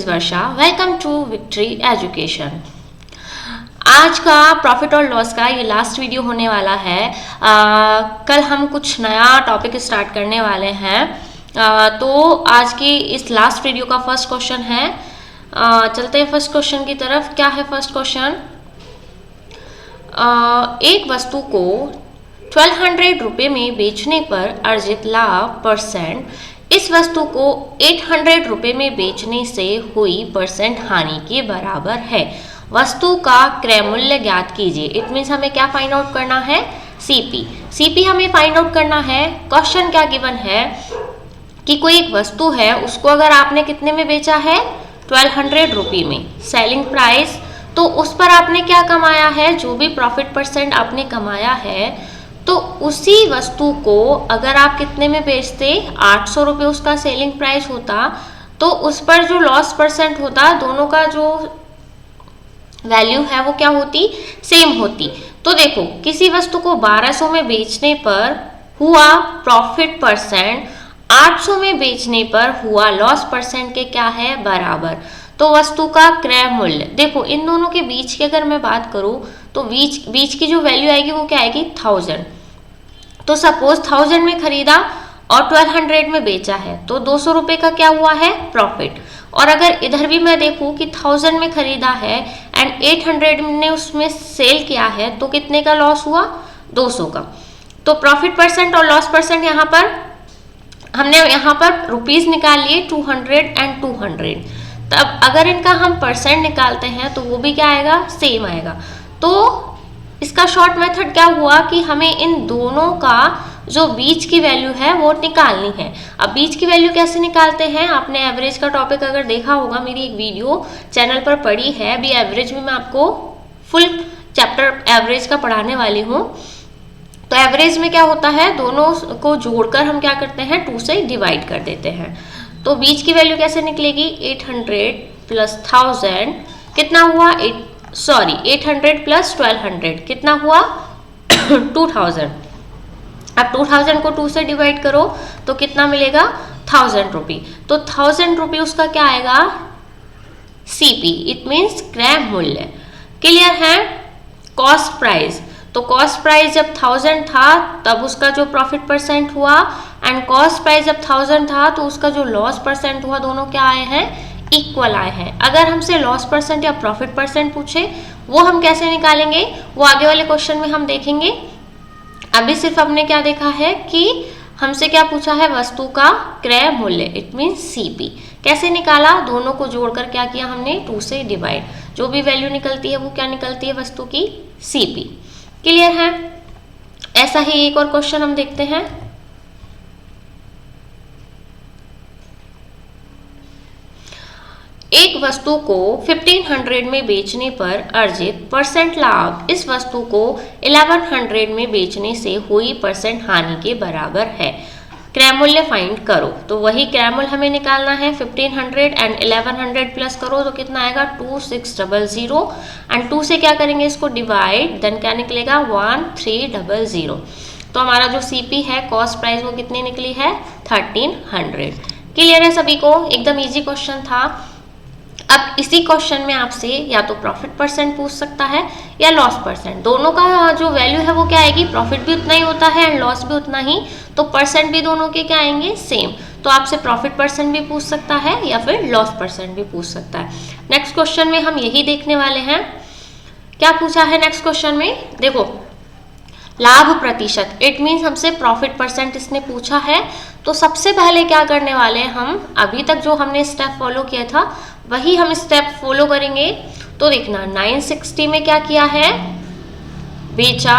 Is Varsha. Welcome to victory education. आज का profit और लॉस का ये लास्ट वीडियो होने वाला है। कल हम कुछ नया टॉपिक स्टार्ट करने वाले हैं। तो आज की इस लास्ट वीडियो का फर्स्ट क्वेश्चन है। चलते हैं फर्स्ट क्वेश्चन की तरफ। क्या है फर्स्ट क्वेश्चन? एक वस्तु को 1200 रुपये में बेचने पर अर्जित लाभ परसेंट इस वस्तु को 800 रुपये में बेचने से हुई परसेंट हानि के बराबर है। वस्तु का क्रय मूल्य ज्ञात कीजिए। इट मीन्स हमें क्या फाइंड आउट करना है? सीपी हमें फाइंड आउट करना है। क्वेश्चन क्या गिवन है कि कोई एक वस्तु है, उसको अगर आपने कितने में बेचा है? 1200 रुपये में सेलिंग प्राइस। तो उस पर आपने क्या कमाया है? जो भी प्रॉफिट परसेंट आपने कमाया है, तो उसी वस्तु को अगर आप कितने में बेचते? 800 रुपये उसका सेलिंग प्राइस होता, तो उस पर जो लॉस परसेंट होता, दोनों का जो वैल्यू है वो क्या होती? सेम होती। तो देखो, किसी वस्तु को 1200 में बेचने पर हुआ प्रॉफिट परसेंट 800 में बेचने पर हुआ लॉस परसेंट के क्या है? बराबर। तो वस्तु का क्रय मूल्य, देखो इन दोनों के बीच की अगर मैं बात करूं तो बीच की जो वैल्यू आएगी वो क्या आएगी? 1000। तो सपोज 1000 में खरीदा और 1200 में बेचा है, तो 200 रुपये का क्या हुआ है? प्रॉफिट। और अगर इधर भी मैं देखूं कि 1000 में खरीदा है एंड 800 ने उसमें सेल किया है, तो कितने का लॉस हुआ? 200 का। तो प्रॉफिट परसेंट और लॉस परसेंट यहाँ पर हमने यहाँ पर रुपीज निकाल लिए 200 एंड 200। तब अगर इनका हम परसेंट निकालते हैं तो वो भी क्या आएगा? सेम आएगा। तो इसका शॉर्ट मेथड क्या हुआ कि हमें इन दोनों का जो बीच की वैल्यू है वो निकालनी है। अब बीच की वैल्यू कैसे निकालते हैं? आपने एवरेज का टॉपिक अगर देखा होगा, मेरी एक वीडियो चैनल पर पड़ी है। अभी एवरेज में मैं आपको फुल चैप्टर एवरेज का पढ़ाने वाली हूँ। तो एवरेज में क्या होता है? दोनों को जोड़कर हम क्या करते हैं? 2 से डिवाइड कर देते हैं। तो बीच की वैल्यू कैसे निकलेगी? 800 प्लस 1000 कितना हुआ? 800 प्लस 1200 कितना हुआ? 2000। अब 2000 को 2 से डिवाइड करो तो कितना मिलेगा? 1000 रुपये। तो 1000 रुपये उसका क्या आएगा? सीपी, इट मीन्स क्रय मूल्य। क्लियर है? कॉस्ट प्राइस, तो कॉस्ट प्राइस जब 1000 था तब उसका जो प्रॉफिट परसेंट हुआ, एंड कॉस्ट प्राइस जब 1000 था तो उसका जो लॉस परसेंट हुआ, दोनों क्या आए हैं? इक्वल आए हैं। अगर हमसे लॉस परसेंट या प्रॉफिट परसेंट पूछे वो हम कैसे निकालेंगे, वो आगे वाले क्वेश्चन में हम देखेंगे। अभी सिर्फ हमने क्या देखा है कि हमसे क्या पूछा है? वस्तु का क्रय मूल्य, इट मीन्स सीपी। कैसे निकाला? दोनों को जोड़कर क्या किया हमने? 2 से डिवाइड। जो भी वैल्यू निकलती है वो क्या निकलती है? वस्तु की सीपी। क्लियर है? ऐसा ही एक और क्वेश्चन हम देखते हैं। एक वस्तु को 1500 में बेचने पर अर्जित परसेंट लाभ इस वस्तु को 1100 में बेचने से हुई परसेंट हानि के बराबर है। क्रय मूल्य फाइंड करो। तो वही क्रय मूल्य हमें निकालना है। 1500 एंड 1100 प्लस करो तो कितना आएगा? 2600 एंड 2 से क्या करेंगे? इसको डिवाइड, देन क्या निकलेगा? 1300। तो हमारा जो सीपी है, कॉस्ट प्राइस, वो कितनी निकली है? 1300। क्लियर है सभी को? एकदम इजी क्वेश्चन था। अब इसी क्वेश्चन में आपसे या तो प्रॉफिट परसेंट पूछ सकता है या लॉस परसेंट। दोनों का जो वैल्यू है वो क्या आएगी? प्रॉफिट भी उतना ही होता है एंड लॉस भी उतना ही, तो परसेंट भी दोनों के क्या आएंगे? सेम। तो आपसे प्रॉफिट परसेंट भी पूछ सकता है या फिर लॉस परसेंट भी पूछ सकता है। नेक्स्ट क्वेश्चन में हम यही देखने वाले हैं। क्या पूछा है नेक्स्ट क्वेश्चन में? देखो, लाभ प्रतिशत, इट मीन्स हमसे प्रॉफिट परसेंट इसने पूछा है। तो सबसे पहले क्या करने वाले हैं हम? अभी तक जो हमने स्टेप फॉलो किया था वही हम स्टेप फॉलो करेंगे। तो देखना, 960 में क्या किया है? बेचा,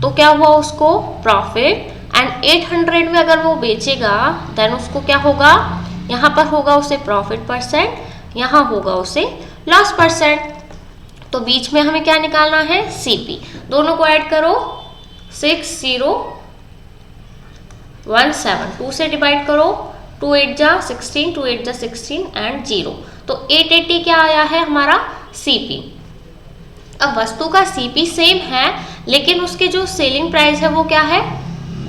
तो क्या हुआ? उसको प्रॉफिट। एंड 800 में अगर वो बेचेगा देन उसको क्या होगा? यहाँ पर होगा उसे प्रॉफिट परसेंट, यहाँ होगा उसे लॉस परसेंट। तो बीच में हमें क्या निकालना है? सीपी। दोनों को ऐड करो, 6017। 2 से डिवाइड करो, 2 8 जा 16, 2 8 जा 16 एंड 0। तो 880 क्या आया है हमारा? सीपी। अब वस्तु का सीपी सेम है, लेकिन उसके जो सेलिंग प्राइस है वो क्या है?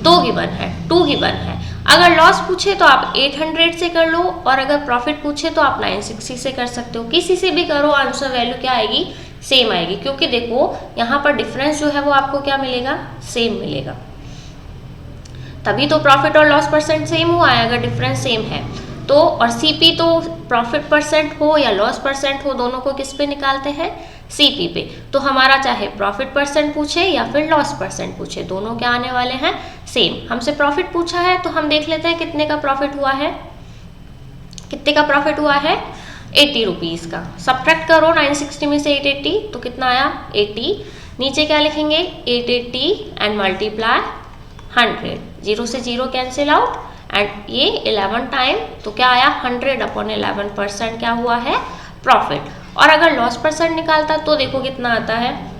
2 गिवन है, 2 गिवन है। अगर लॉस पूछे तो आप 800 से कर लो, और अगर प्रॉफिट पूछे तो आप 960 से कर सकते हो। किसी से भी करो, आंसर वैल्यू क्या आएगी, सेम आएगी, क्योंकि देखो यहाँ पर डिफरेंस जो है वो आपको क्या मिलेगा, सेम मिलेगा। तभी तो प्रॉफिट और लॉस परसेंट सेम हुआ है, अगर डिफरेंस सेम है तो। और सीपी तो प्रॉफिट परसेंट हो या लॉस परसेंट हो, दोनों को किस पे निकालते हैं, सीपी पे। तो हमारा चाहे प्रॉफिट परसेंट पूछे या फिर लॉस परसेंट पूछे, दोनों क्या आने वाले हैं, सेम। हमसे प्रॉफिट पूछा है तो हम देख लेते हैं कितने का प्रॉफिट हुआ है। कितने का प्रॉफिट हुआ है, 80 रुपीज़ का। सब्ट्रैक्ट करो 960 में से 880, तो कितना आया, 80। नीचे क्या लिखेंगे, 880 एंड मल्टीप्लाई 100, 0 से 0 कैंसिल आउट, एंड ये 11 टाइम, तो क्या आया, 100/11% क्या हुआ है, प्रॉफिट। और अगर लॉस परसेंट निकालता तो देखो कितना आता है,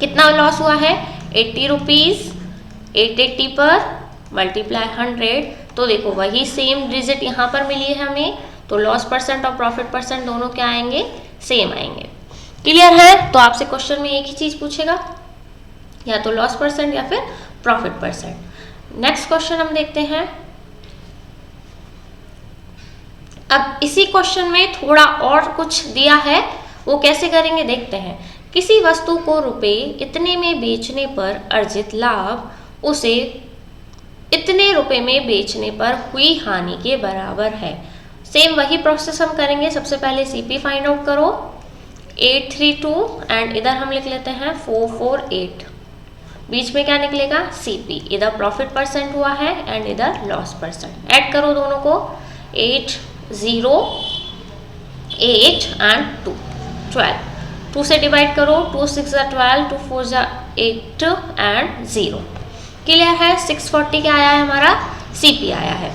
कितना लॉस हुआ है, 80 रुपीज़ 880 पर मल्टीप्लाई 100, तो देखो वही सेम डिजिट यहाँ पर मिली है हमें, तो लॉस परसेंट और प्रॉफिट परसेंट दोनों क्या आएंगे, सेम आएंगे। क्लियर है। तो आपसे क्वेश्चन में एक ही चीज़ पूछेगा, या तो लॉस परसेंट या फिर प्रॉफिट परसेंट। नेक्स्ट क्वेश्चन हम देखते हैं। अब इसी क्वेश्चन में थोड़ा और कुछ दिया है, वो कैसे करेंगे देखते हैं। किसी वस्तु को रुपए इतने में बेचने पर अर्जित लाभ उसे इतने रुपए में बेचने पर हुई हानि के बराबर है। सेम वही प्रोसेस हम करेंगे। सबसे पहले सीपी फाइंड आउट करो, 832, एंड इधर हम लिख लेते हैं 448। बीच में क्या निकलेगा, सीपी। इधर प्रॉफिट परसेंट हुआ है एंड इधर लॉस परसेंट। ऐड करो दोनों को, 8 0 8 एंड 2 12। 2 से डिवाइड करो, 2 6 12, 2 4 8 एंड 0। क्लियर है। 640 क्या आया है हमारा, सीपी आया है।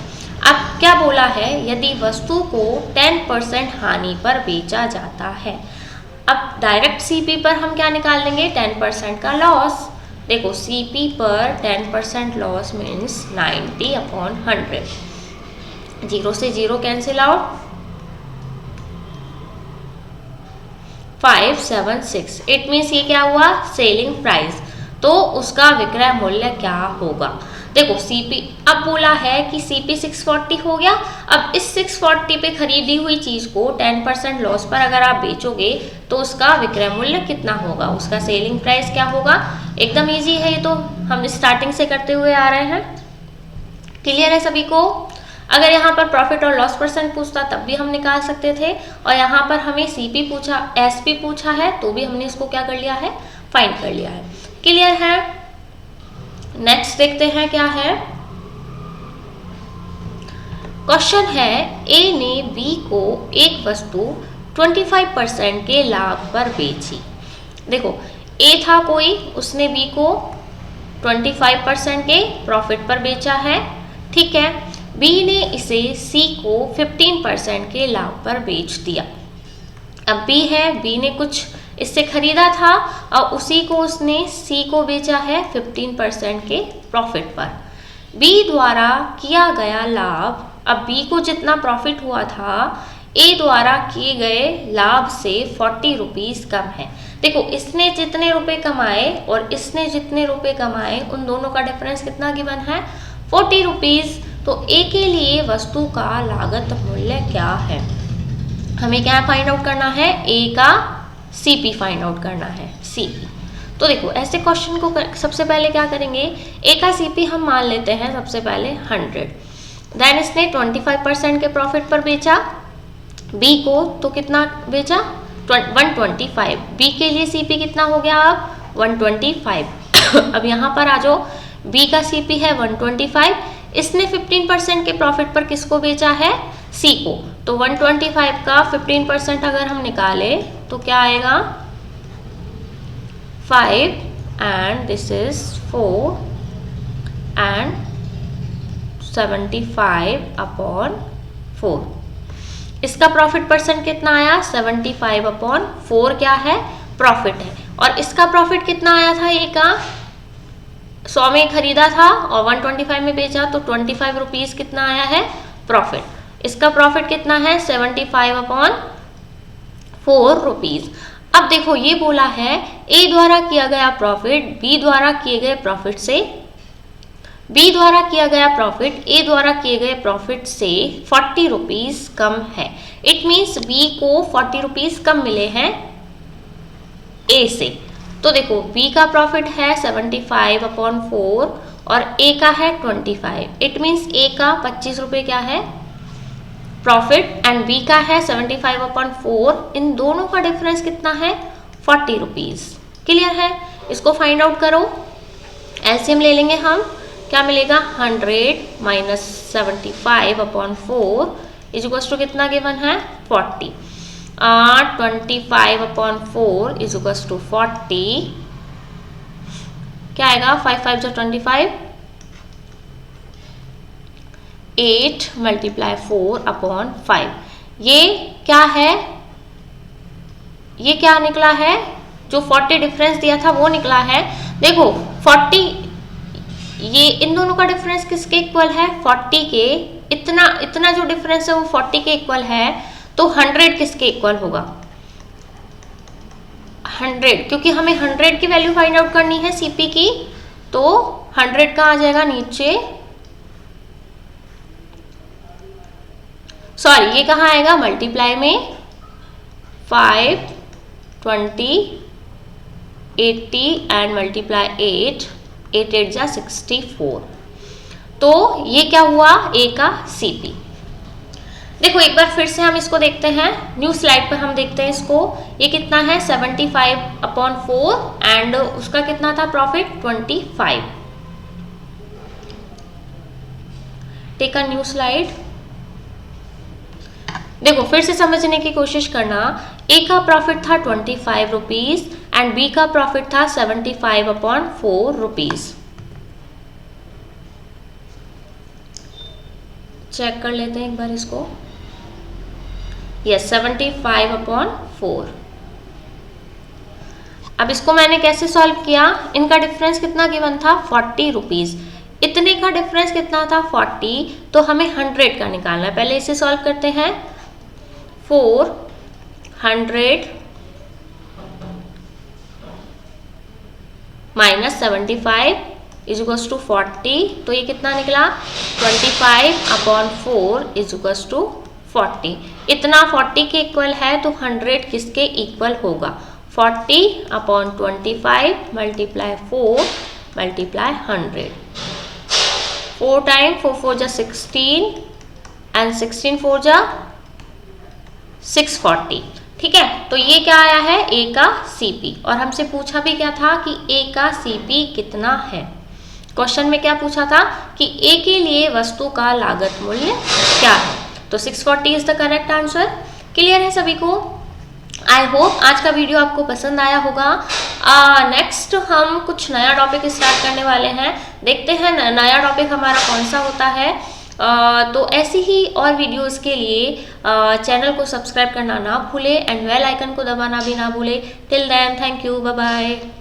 अब क्या बोला है, यदि वस्तु को 10% हानि पर बेचा जाता है। अब डायरेक्ट सीपी पर हम क्या निकाल लेंगे, 10% का लॉस। देखो सीपी पर 10% लॉस मीन्स 90/100, 0 से 0 कैंसिल आउट, 576। इट मीन्स ये क्या हुआ, सेलिंग प्राइस, तो उसका विक्रय मूल्य क्या होगा। देखो सीपी अब बोला है कि सीपी 640 हो गया। अब इस 640 पे खरीदी हुई चीज को 10% लॉस पर अगर आप बेचोगे तो उसका विक्रय मूल्य कितना होगा, उसका सेलिंग प्राइस क्या होगा। एकदम इजी है, ये तो हम स्टार्टिंग से करते हुए आ रहे हैं। क्लियर है सभी को। अगर यहाँ पर प्रॉफिट और लॉस परसेंट पूछता तब भी हम निकाल सकते थे, और यहाँ पर हमें सीपी पूछा, एसपी पूछा है, तो भी हमने इसको क्या कर लिया है, फाइंड कर लिया है। क्लियर है। नेक्स्ट देखते हैं क्या है। क्वेश्चन है, ए ने बी को एक वस्तु 25% के लाभ पर बेची। देखो ए था कोई, उसने बी को 25% के प्रॉफिट पर बेचा है, ठीक है। बी ने इसे सी को 15% के लाभ पर बेच दिया। अब बी है, बी ने कुछ इससे खरीदा था और उसी को उसने सी को बेचा है 15% के प्रॉफिट पर। बी द्वारा किया गया लाभ, अब बी को जितना प्रॉफिट हुआ था ए द्वारा किए गए लाभ से 40 रुपीज़ कम है। देखो इसने जितने रुपए कमाए और इसने जितने रुपए कमाए, उन दोनों का डिफरेंस कितना गिवन है, 40 रुपीज़। तो ए के लिए वस्तु का लागत मूल्य क्या है, हमें क्या फाइंड आउट करना है, ए का सीपी फाइंड आउट करना है, सीपी। तो देखो ऐसे क्वेश्चन को सबसे पहले क्या करेंगे, ए का सीपी हम मान लेते हैं सबसे पहले 100। देन इसने 25% के प्रॉफिट पर बेचा बी को, तो कितना बेचा 125। बी के लिए सीपी कितना हो गया अब 125। अब यहाँ पर आ जाओ, बी का सीपी है 125, इसने 15% के प्रॉफिट पर किसको बेचा है, सी को। तो 125 का 15% अगर हम निकाले तो क्या आएगा 5 एंड दिस इज 4 एंड 75/4। इसका प्रॉफिट परसेंट कितना आया 75/4 क्या है, प्रॉफिट है। और इसका प्रॉफिट कितना आया था, ए का 100 में खरीदा था और 125 में बेचा, तो 25 रुपीज़ कितना आया है प्रॉफिट। इसका प्रॉफिट कितना है 75/4 रुपीज़। अब देखो ये बोला है ए द्वारा किया गया प्रॉफिट बी द्वारा किए गए प्रॉफिट से बी द्वारा किया गया प्रॉफिट ए द्वारा किए गए प्रॉफिट से 40 रुपीज कम है। इट मीन्स बी को 40 रुपीज कम मिले हैं ए से। तो देखो बी का प्रॉफिट है 75/4 और ए का है 25। इट मीन्स ए का 25 रुपये क्या है प्रॉफिट एंड बी का है 75/4। इन दोनों का डिफरेंस कितना है 40 रुपीज। क्लियर है? इसको फाइंड आउट करो। एलसीएम ले लेंगे हम, क्या मिलेगा 100 माइनस 75/4 इज इक्वल्स टू कितना गिवन है 40। 25/4 इज इक्वल्स टू 40, क्या आएगा 5 5 जो 25, 8 मल्टीप्लाई 4/5। ये क्या है, ये क्या निकला है, जो 40 डिफरेंस दिया था वो निकला है। देखो 40, ये इन दोनों का डिफरेंस किसके इक्वल है 40 के। इतना जो डिफरेंस है वो 40 के इक्वल है, तो 100 किसके इक्वल होगा 100, क्योंकि हमें 100 की वैल्यू फाइंड आउट करनी है सीपी की। तो 100 का आ जाएगा नीचे, सॉरी ये कहाँ आएगा मल्टीप्लाई में 5, 20, 80 एंड मल्टीप्लाई 8, 8 8 जा 64। तो ये क्या हुआ ए का सीपी। देखो एक बार फिर से हम इसको देखते हैं, न्यू स्लाइड पर हम देखते हैं इसको। ये कितना है 75/4 एंड उसका कितना था profit 25। Take a new slide. देखो फिर से समझने की कोशिश करना। ए का प्रॉफिट था 25 रुपीज एंड बी का प्रॉफिट था 75/4 रुपीज। चेक कर लेते हैं एक बार इसको। यस 75/4। अब इसको मैंने कैसे सॉल्व किया, इनका डिफरेंस कितना गिवन था 40 रुपीज, इतने का डिफरेंस कितना था 40, तो हमें 100 का निकालना है। पहले इसे सॉल्व करते हैं। 400 माइनस 75 इज इक्वल्स टू 40, तो ये कितना निकला 25/4 इज इक्वल्स टू 40। इतना 40 के इक्वल है, तो 100 किसके इक्वल होगा 40/25 मल्टीप्लाई 4 मल्टीप्लाई 100। 4 टाइम 4 4 जा 16 एंड 16 4 जा 640। ठीक है, तो ये क्या आया है ए का सीपी। और हमसे पूछा भी क्या था कि ए का सीपी कितना है। क्वेश्चन में क्या पूछा था कि ए के लिए वस्तु का लागत मूल्य क्या है, तो 640 is the correct answer. Clear है सभी को? आई होप आज का वीडियो आपको पसंद आया होगा। नेक्स्ट हम कुछ नया टॉपिक स्टार्ट करने वाले हैं, देखते हैं नया टॉपिक हमारा कौन सा होता है। तो ऐसी ही और वीडियोस के लिए चैनल को सब्सक्राइब करना ना भूले एंड बेल आइकन को दबाना भी ना भूले। Till then thank you, bye bye.